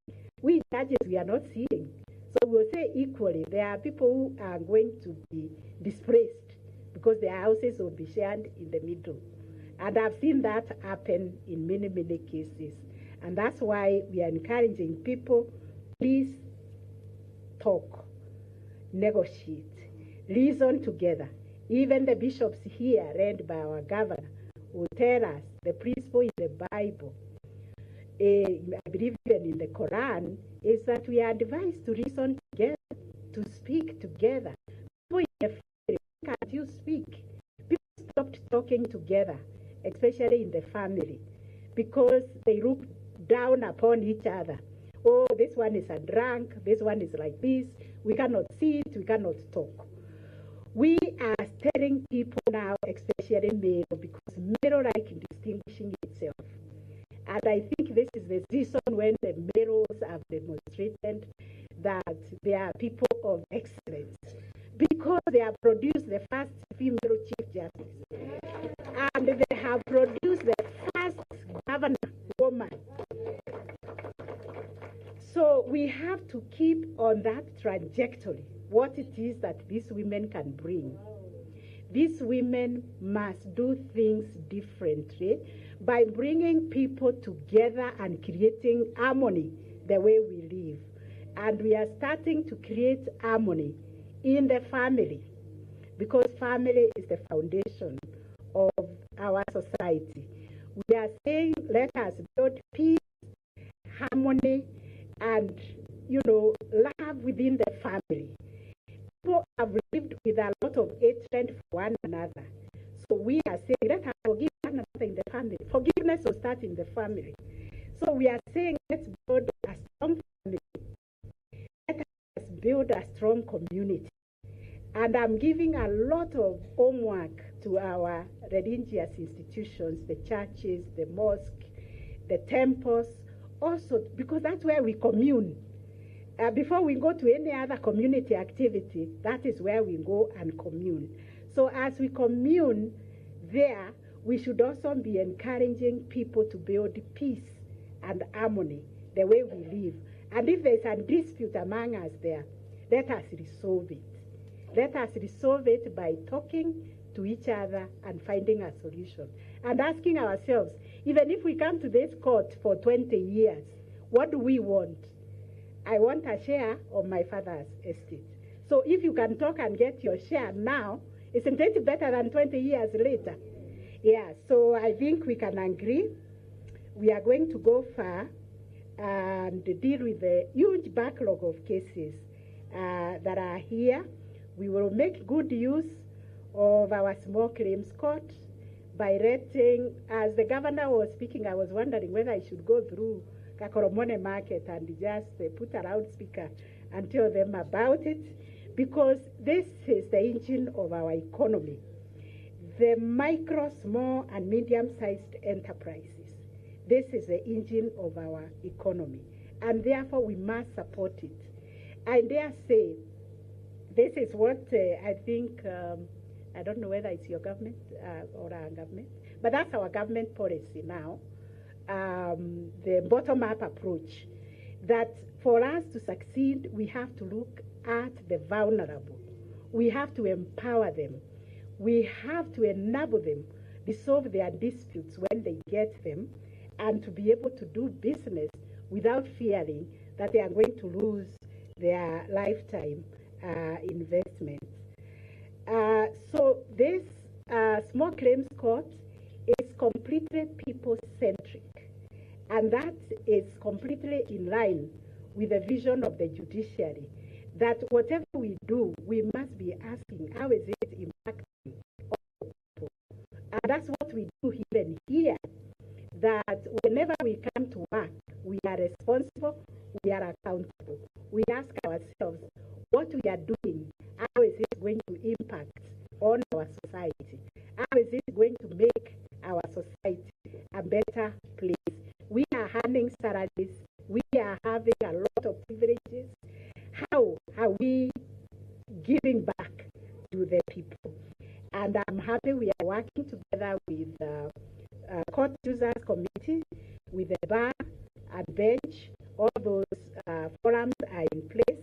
We judges, we are not seeing. So we'll say equally, there are people who are going to be displaced because their houses will be shared in the middle. And I've seen that happen in many, many cases. And that's why we are encouraging people, please talk, negotiate, reason together. Even the bishops here, led by our governor, will tell us the principle in the Bible, I believe even in the Quran, is that we are advised to reason together, to speak together. People in the family, can't you speak? People stopped talking together, especially in the family, because they look down upon each other. Oh, this one is a drunk, this one is like this, we cannot see it, we cannot talk. We are telling people now, especially Meru, because Meru like distinguishing itself. And I think this is the reason when the Merus have demonstrated that they are people of excellence, because they have produced the first female Chief Justice, and they have produced the first governor woman. So we have to keep on that trajectory, what it is that these women can bring. These women must do things differently by bringing people together and creating harmony the way we live. And we are starting to create harmony in the family, because family is the foundation of our society. We are saying, let us build peace, harmony, and, love within the family. People have lived with a lot of hatred for one another. So we are saying, let us forgive one another in the family. Forgiveness will start in the family. So we are saying, let's build a strong family. Let us build a strong community. And I'm giving a lot of homework to our religious institutions, the churches, the mosque, the temples, also because that's where we commune. Before we go to any other community activity, that is where we go and commune. So as we commune there, we should also be encouraging people to build peace and harmony the way we live. And if there's a dispute among us there, let us resolve it. Let us resolve it by talking to each other and finding a solution. And asking ourselves, even if we come to this court for 20 years, what do we want? I want a share of my father's estate. So if you can talk and get your share now, isn't it better than 20 years later? Yeah, so I think we can agree. We are going to go far and deal with the huge backlog of cases that are here. We will make good use of our small claims court by letting, as the governor was speaking, I was wondering whether I should go through Kakoromone Market and just put a loudspeaker and tell them about it, because this is the engine of our economy. The micro, small, and medium-sized enterprises, this is the engine of our economy, and therefore we must support it. I dare say, this is what I think, I don't know whether it's your government or our government, but that's our government policy now, the bottom-up approach, that for us to succeed, we have to look at the vulnerable. We have to empower them. We have to enable them resolve their disputes when they get them, and to be able to do business without fearing that they are going to lose their lifetime investments. So this small claims court is completely people-centric, and that is completely in line with the vision of the judiciary, that whatever we do, we must be asking, how is it impacting on people? And that's what we do even here, that whenever we come to work, we are responsible, we are accountable. We ask ourselves, what we are doing, how is it going to impact on our society? How is it going to make our society a better place? We are earning salaries, we are having a lot of privileges. How are we giving back to the people? And I'm happy we are working together with the Court Users Committee, with the bar and bench. All those forums are in place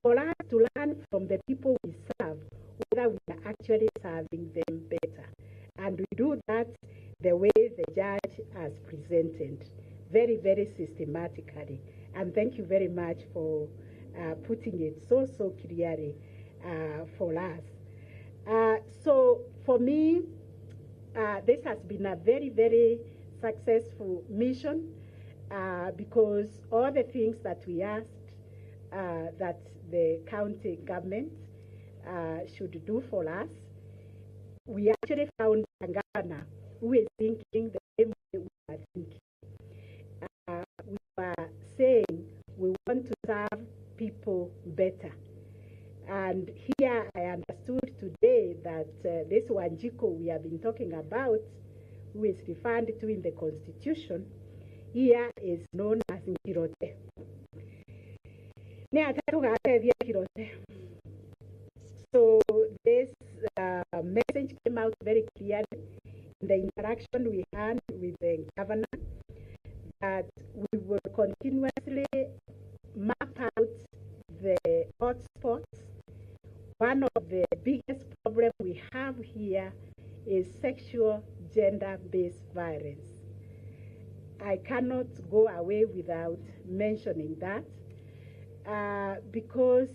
for us to learn from the people we serve, whether we are actually serving them better. And we do that the way the judge has presented, very, very systematically. And thank you very much for putting it so clearly for us. So for me, this has been a very, very successful mission, because all the things that we asked that the county government should do for us, we actually found a governor who is thinking the same way we are thinking. We were saying we want to serve people better. And here I understood today that this Wanjiko we have been talking about, who is referred to in the Constitution, here is known as Nkirote. So this message came out very clearly in the interaction we had with the governor, that we will continuously map out the hotspots. One of the biggest problems we have here is sexual gender-based violence. I cannot go away without mentioning that, because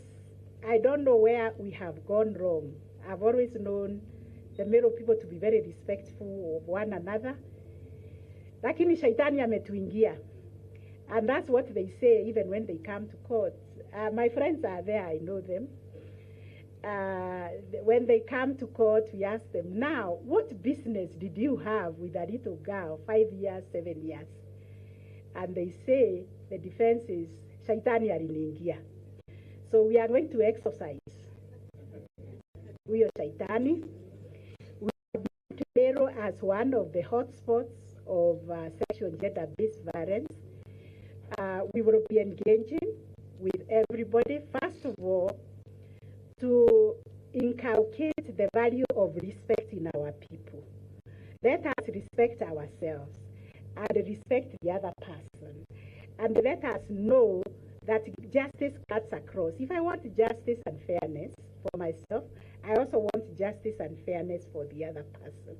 I don't know where we have gone wrong. I've always known the Meru people to be very respectful of one another. Lakini shaitani ametuingia. And that's what they say even when they come to court. My friends are there, I know them. When they come to court, we ask them, now, what business did you have with a little girl, 5 years, 7 years? And they say, the defense is, shaitani aliniingia. So we are going to exercise huyo shaitani. We have named Meru as one of the hotspots of sexual and gender-based violence. We will be engaging with everybody, first of all, to inculcate the value of respect in our people. Let us respect ourselves and respect the other person. And let us know that justice cuts across. If I want justice and fairness for myself, I also want justice and fairness for the other person.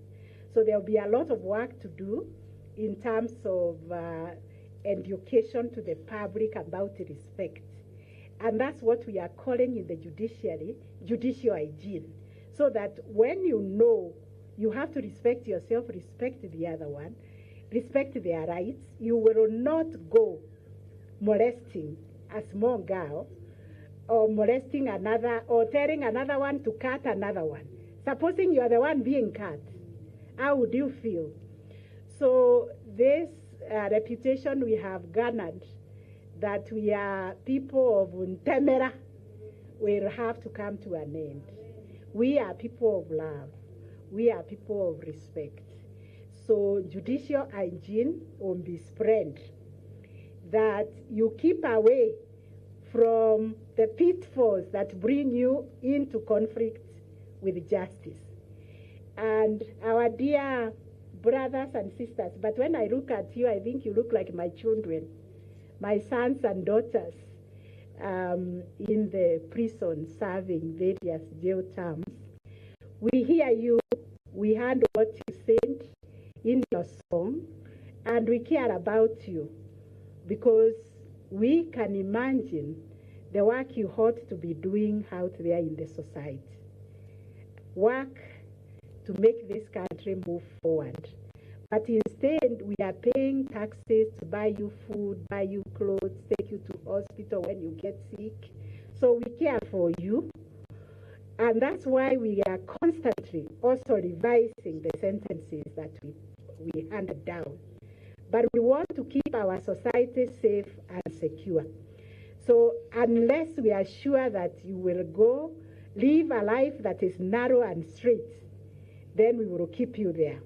So there will be a lot of work to do in terms of education to the public about respect. And that's what we are calling in the judiciary, judicial hygiene. So that when you know you have to respect yourself, respect the other one, respect their rights, you will not go molesting a small girl or molesting another or telling another one to cut another one. Supposing you are the one being cut, how would you feel? So this reputation we have garnered that we are people of Untemera will have to come to an end. We are people of love. We are people of respect. So judicial hygiene will be spread, that you keep away from the pitfalls that bring you into conflict with justice. And our dear brothers and sisters, but when I look at you, I think you look like my children, my sons and daughters in the prison serving various jail terms. We hear you, we heard what you said in your song, and we care about you because we can imagine the work you ought to be doing out there in the society. Work to make this country move forward. But instead, we are paying taxes to buy you food, buy you clothes, take you to hospital when you get sick. So we care for you. And that's why we are constantly also revising the sentences that we handed down. But we want to keep our society safe and secure. So unless we are sure that you will go live a life that is narrow and straight, then we will keep you there.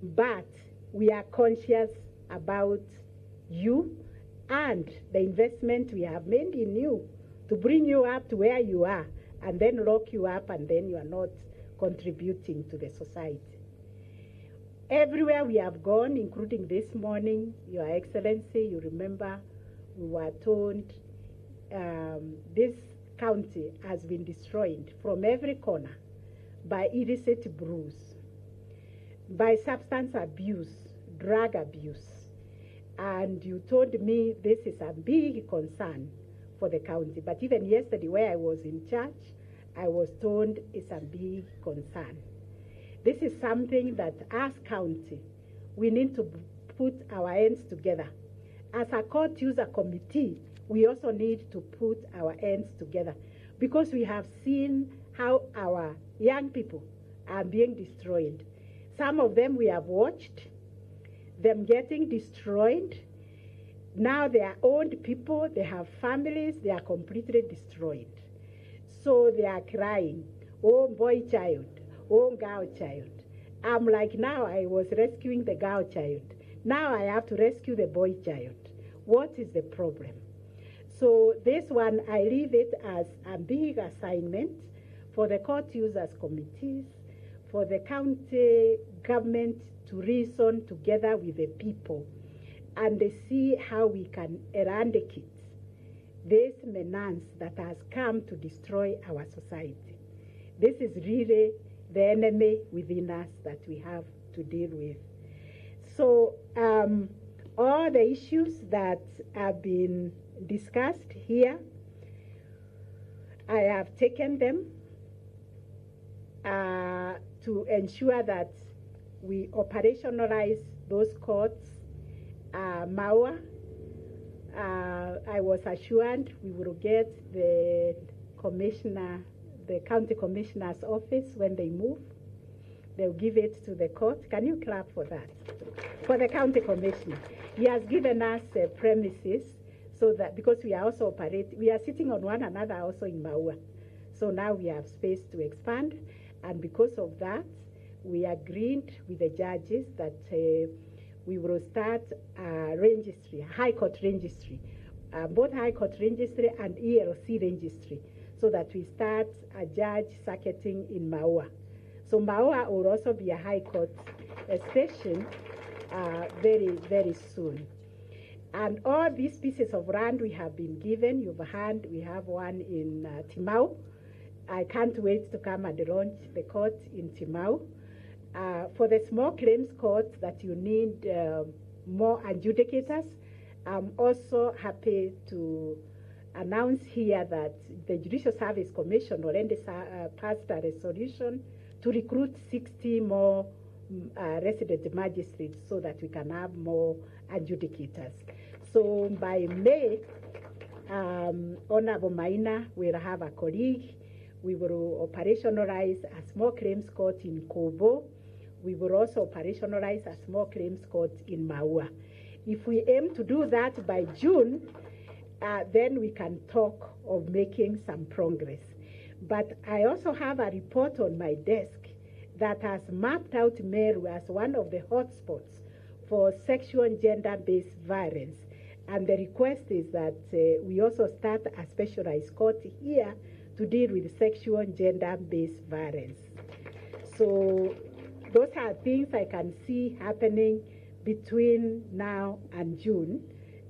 But we are conscious about you and the investment we have made in you to bring you up to where you are and then lock you up and then you are not contributing to the society. Everywhere we have gone, including this morning, Your Excellency, you remember we were told this county has been destroyed from every corner by illicit brews, by substance abuse, drug abuse. And you told me this is a big concern for the county. But even yesterday, where I was in church, I was told it's a big concern. This is something that as county, we need to put our hands together. As a court user committee, we also need to put our hands together because we have seen how our young people are being destroyed. Some of them we have watched them getting destroyed. Now they are old people, they have families, they are completely destroyed. So they are crying, oh boy child, oh girl child. I'm like, now I was rescuing the girl child. Now I have to rescue the boy child. What is the problem? So this one, I leave it as a big assignment for the court users committees, for the county government to reason together with the people and see how we can eradicate this menace that has come to destroy our society. This is really the enemy within us that we have to deal with. So all the issues that have been discussed here, I have taken them to ensure that we operationalize those courts. Maua, I was assured we will get the commissioner, the county commissioner's office when they move. They'll give it to the court. Can you clap for that? For the county commissioner. He has given us premises so that, because we are also we are sitting on one another also in Maua. So now we have space to expand, and because of that, we agreed with the judges that we will start a registry, a High Court registry, both High Court registry and ELC registry, so that we start a judge circuiting in Maua. So Maua will also be a High Court station very, very soon. And all these pieces of land we have been given, you've heard, we have one in Timau. I can't wait to come and launch the court in Timau. For the small claims court that you need more adjudicators, I'm also happy to announce here that the Judicial Service Commission already passed a resolution to recruit 60 more resident magistrates so that we can have more adjudicators. So by May, Honorable Maina will have a colleague. We will operationalize a small claims court in Kobo. We will also operationalize a small claims court in Maua. If we aim to do that by June, then we can talk of making some progress. But I also have a report on my desk that has mapped out Meru as one of the hotspots for sexual and gender-based violence. And the request is that we also start a specialized court here to deal with sexual and gender-based violence. So those are things I can see happening between now and June.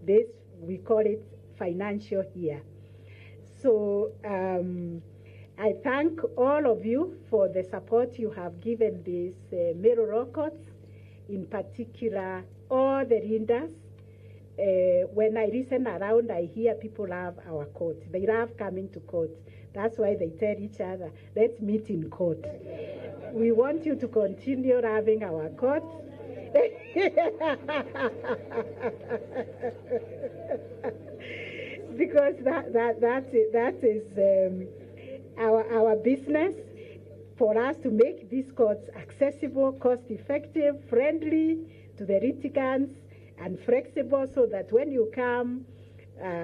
This, we call it financial year. So I thank all of you for the support you have given these Meru records, in particular all the readers. When I listen around, I hear people love our court. They love coming to court. That's why they tell each other, let's meet in court. We want you to continue loving our court. Because that is our business, for us to make these courts accessible, cost-effective, friendly to the litigants, and flexible, so that when you come,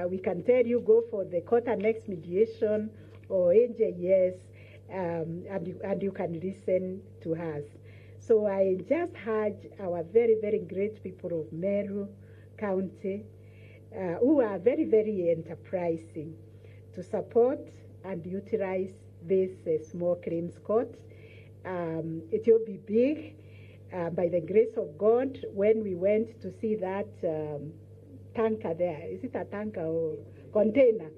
we can tell you go for the court annex mediation or AJS, and you can listen to us. So I just urge our very, very great people of Meru County, who are very, very enterprising, to support and utilize this small claims court. It will be big. By the grace of God, when we went to see that tanker there, is it a tanker or container?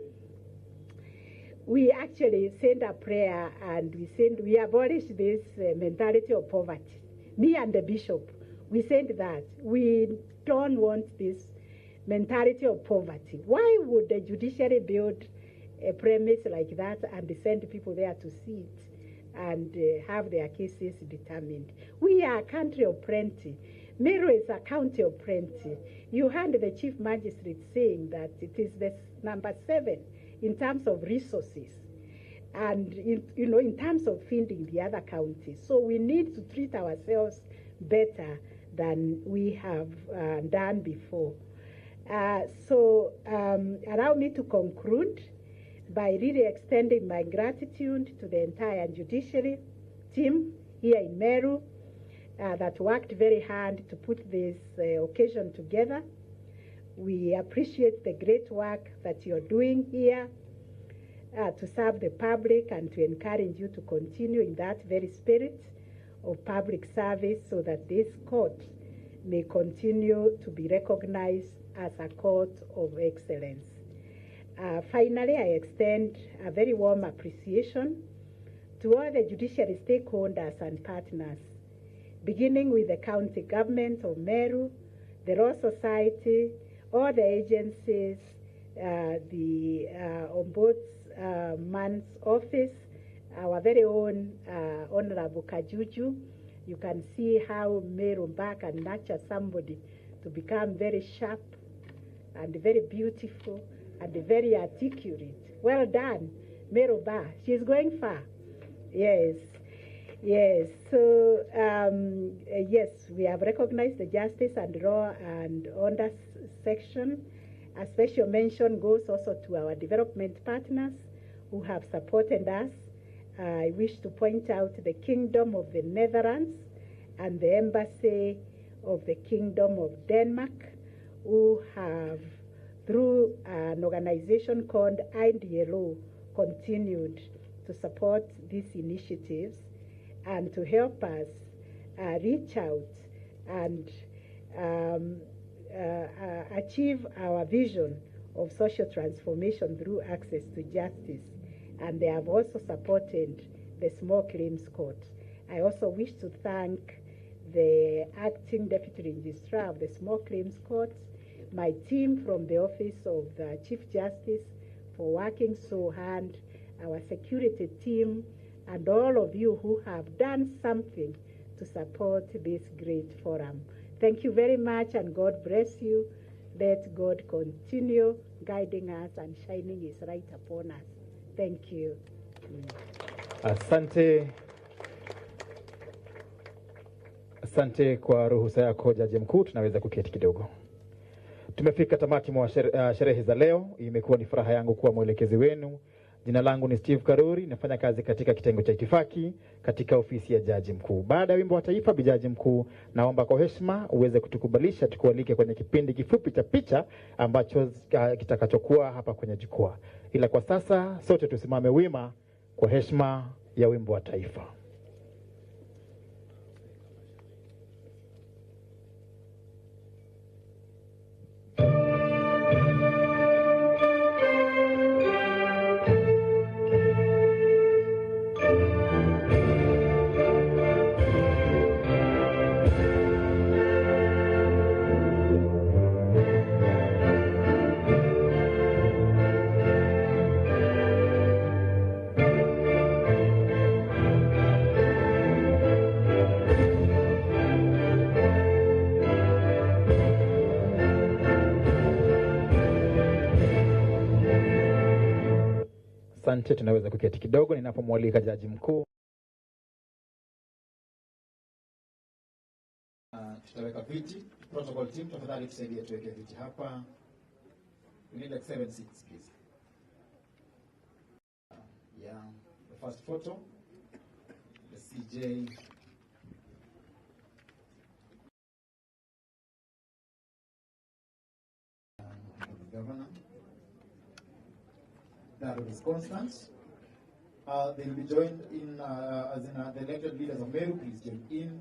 We actually sent a prayer and we abolished this mentality of poverty. Me and the bishop, we said that we don't want this mentality of poverty. Why would the judiciary build a premise like that and send people there to see it and have their cases determined? We are a country of plenty. Meru is a county of plenty. You heard the chief magistrate saying that it is the number 7 in terms of resources and in terms of feeding the other counties. So we need to treat ourselves better than we have done before. Allow me to conclude by really extending my gratitude to the entire judiciary team here in Meru that worked very hard to put this occasion together. We appreciate the great work that you're doing here to serve the public and to encourage you to continue in that very spirit of public service, so that this court may continue to be recognized as a court of excellence. Finally, I extend a very warm appreciation to all the judiciary stakeholders and partners, beginning with the county government of Meru, the Law Society, all the agencies, the Ombudsman's office, our very own Honorable Kajuju. You can see how Meru Mba can nurture somebody to become very sharp and very beautiful and very articulate. Well done, Meru Mba. She's going far. Yes. Yes. So, yes, we have recognized the Justice and Law and Order section. A special mention goes also to our development partners who have supported us. I wish to point out the Kingdom of the Netherlands and the Embassy of the Kingdom of Denmark, who have, through an organization called IDLO, continued to support these initiatives and to help us reach out and achieve our vision of social transformation through access to justice. And they have also supported the Small Claims Court. I also wish to thank the Acting Deputy Registrar of the Small Claims Court, my team from the Office of the Chief Justice for working so hard, our security team, and all of you who have done something to support this great forum. Thank you very much, and God bless you. Let God continue guiding us and shining his light upon us. Thank you. Asante. Asante kwa ruhusa yako Jaji Mkuu, tunaweza kuketi kidogo. Tumefika tamati mwa sherehe za leo. Imekuwa ni furaha yangu kuwa mwelekezi wenu. Jina langu ni Steve Karuri, nafanya kazi katika kitengo cha itifaki katika ofisi ya Jaji Mkuu. Baada ya wimbo wa taifa, Bi Jaji Mkuu, naomba kwa heshima uweze kutukubalisha tukualike kwenye kipindi kifupi cha picha ambacho kitakachokuwa hapa kwenye jukwaa. Ila kwa sasa sote tusimame wima kwa heshima ya wimbo wa taifa. Asante, tunaweza kuketi kidogo ninapomwalika Jaji Mkuu. Tutaweka viti. Protocol team, tafadhali tusaidie tuweke viti hapa. We need like 7 seats, please. Yeah, the first photo, the CJ. The governor. That is constant. They will be joined in, as in the elected leaders of Meru. Please join in.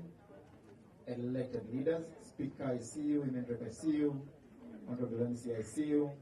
Elected leaders. Speaker, I see you. Women Rep, I see you. Honorable MC, I see you.